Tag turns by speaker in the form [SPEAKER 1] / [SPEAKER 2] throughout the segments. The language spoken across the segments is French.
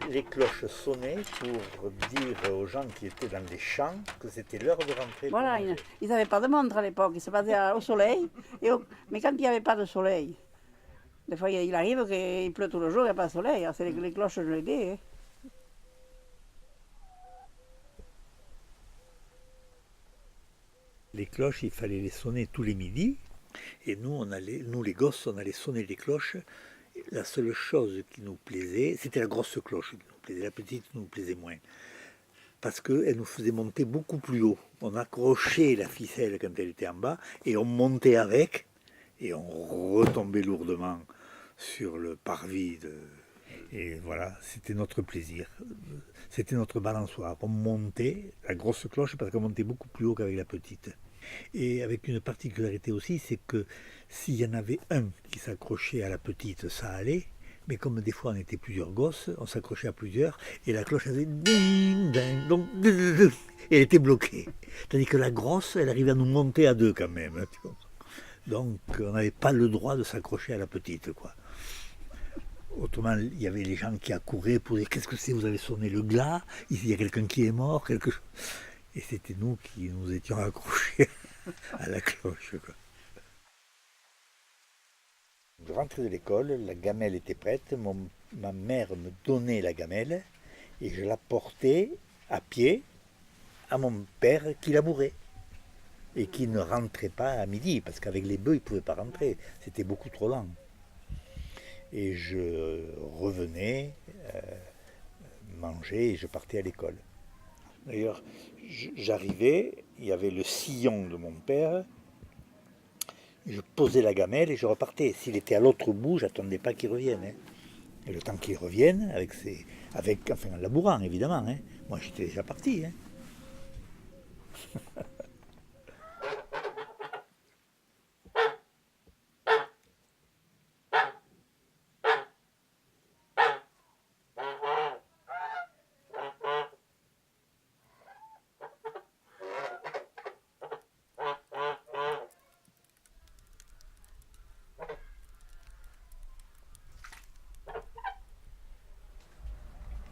[SPEAKER 1] Les cloches sonnaient pour dire aux gens qui étaient dans les champs que c'était l'heure de rentrer.
[SPEAKER 2] Voilà, ils n'avaient pas de montre à l'époque, ils se basaient au soleil. Mais quand il n'y avait pas de soleil, des fois il arrive qu'il pleut tout le jour, il n'y a pas de soleil. Alors c'est les cloches de l'aider. Hein.
[SPEAKER 1] Les cloches, il fallait les sonner tous les midis. Et nous, nous les gosses, on allait sonner les cloches. La seule chose qui nous plaisait, c'était la grosse cloche qui nous plaisait. La petite nous plaisait moins. Parce qu'elle nous faisait monter beaucoup plus haut. On accrochait la ficelle quand elle était en bas et on montait avec et on retombait lourdement sur le parvis. Et voilà, c'était notre plaisir. C'était notre balançoire. On montait la grosse cloche parce qu'on montait beaucoup plus haut qu'avec la petite. Et avec une particularité aussi, c'est que s'il y en avait un qui s'accrochait à la petite, ça allait. Mais comme des fois on était plusieurs gosses, on s'accrochait à plusieurs et la cloche faisait ding, ding, donc et elle était bloquée. Tandis que la grosse, elle arrivait à nous monter à deux quand même. Donc on n'avait pas le droit de s'accrocher à la petite, quoi. Autrement, il y avait les gens qui accouraient pour dire qu'est-ce que c'est, vous avez sonné le glas, ici il y a quelqu'un qui est mort, quelque chose. Et c'était nous qui nous étions accrochés à la cloche, quoi. Je rentrais de l'école, la gamelle était prête, ma mère me donnait la gamelle et je la portais à pied à mon père qui labourait et qui ne rentrait pas à midi parce qu'avec les bœufs il ne pouvait pas rentrer, c'était beaucoup trop lent. Et je revenais manger et je partais à l'école. D'ailleurs, j'arrivais, il y avait le sillon de mon père. Je posais la gamelle et je repartais. S'il était à l'autre bout, j'attendais pas qu'il revienne. Hein. Et le temps qu'il revienne, enfin en labourant évidemment, hein. Moi j'étais déjà parti. Hein.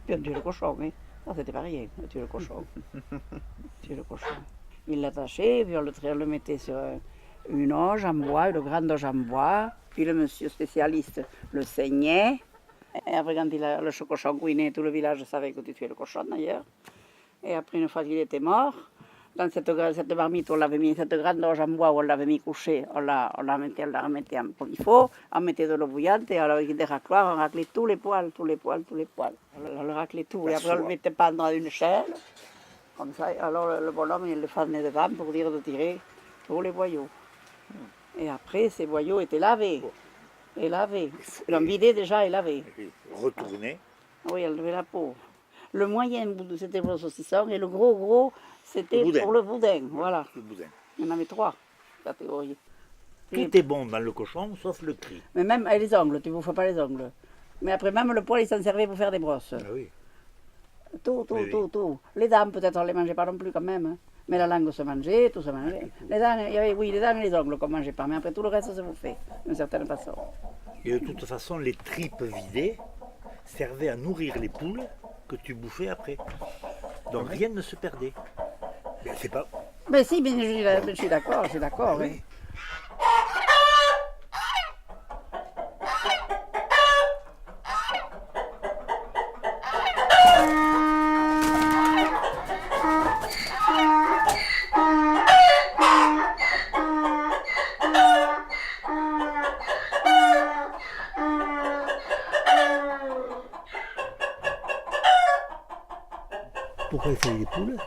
[SPEAKER 2] Puis on tuait le cochon, hein. Ça c'était pas rien, on tuait le cochon. Tuait le cochon. Il l'attachait, puis on le mettait sur une auge en bois, une grande auge en bois. Puis le monsieur spécialiste le saignait. Et après, quand le cochon couinait, tout le village savait que tu tuais le cochon d'ailleurs. Et après, une fois qu'il était mort, dans cette marmite, on l'avait mis, cette grande auge en bois où on l'avait mis couché, on la remettait comme il faut, on mettait de l'eau bouillante et avec des racloirs, on raclait tous les poils. On le raclait tout. Et après, on le mettait pendre à une chaîne, comme ça. Alors, le bonhomme, il le faisait devant pour dire de tirer tous les boyaux. Et après, ces boyaux étaient lavés. Et lavés. L'on vidait déjà et lavé.
[SPEAKER 1] Retourner.
[SPEAKER 2] Oui, enlever la peau. Le moyen bout, c'était pour le saucisson et le gros, c'était pour le boudin. Voilà.
[SPEAKER 1] Le boudin.
[SPEAKER 2] Il y en avait 3 catégories.
[SPEAKER 1] Tout est bon dans le cochon, sauf le cri.
[SPEAKER 2] Mais même les ongles, tu ne bouffes pas les ongles. Mais après, même le poil, il s'en servait pour faire des brosses.
[SPEAKER 1] Ah oui.
[SPEAKER 2] Tout. Les dents, peut-être, on ne les mangeait pas non plus quand même. Hein. Mais la langue se mangeait, tout se mangeait. Les dents, il y avait, oui, les dents et les ongles qu'on ne mangeait pas. Mais après, tout le reste se bouffait, d'une certaine façon.
[SPEAKER 1] Et de toute façon, les tripes vidées servaient à nourrir les poules que tu bouffais après. Donc rien ne se perdait. Mais c'est pas...
[SPEAKER 2] Mais si, mais je suis d'accord, oui.
[SPEAKER 1] Oui. Pourquoi il fallait des poules?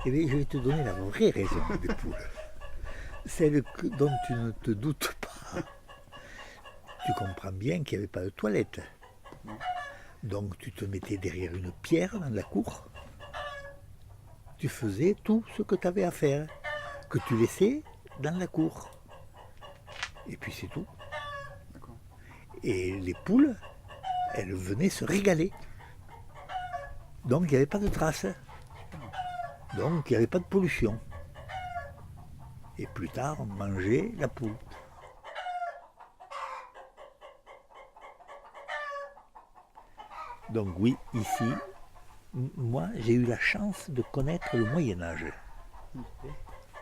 [SPEAKER 1] Eh bien, je vais te donner la vraie raison des poules. Celle dont tu ne te doutes pas. Tu comprends bien qu'il n'y avait pas de toilette. Donc tu te mettais derrière une pierre dans la cour. tu faisais tout ce que tu avais à faire, que tu laissais dans la cour. Et puis c'est tout.
[SPEAKER 3] D'accord.
[SPEAKER 1] Et les poules, elles venaient se régaler. Donc il n'y avait pas de traces. Donc il n'y avait pas de pollution. Et plus tard, on mangeait la poule. Donc oui, ici, moi j'ai eu la chance de connaître le Moyen-Âge.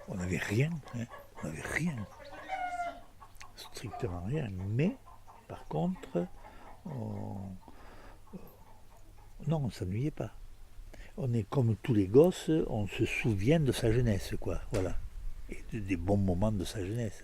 [SPEAKER 1] On n'avait rien, hein, on n'avait rien. Strictement rien. Mais, par contre, non, on ne s'ennuyait pas. On est comme tous les gosses, on se souvient de sa jeunesse, quoi. Voilà. Et des bons moments de sa jeunesse.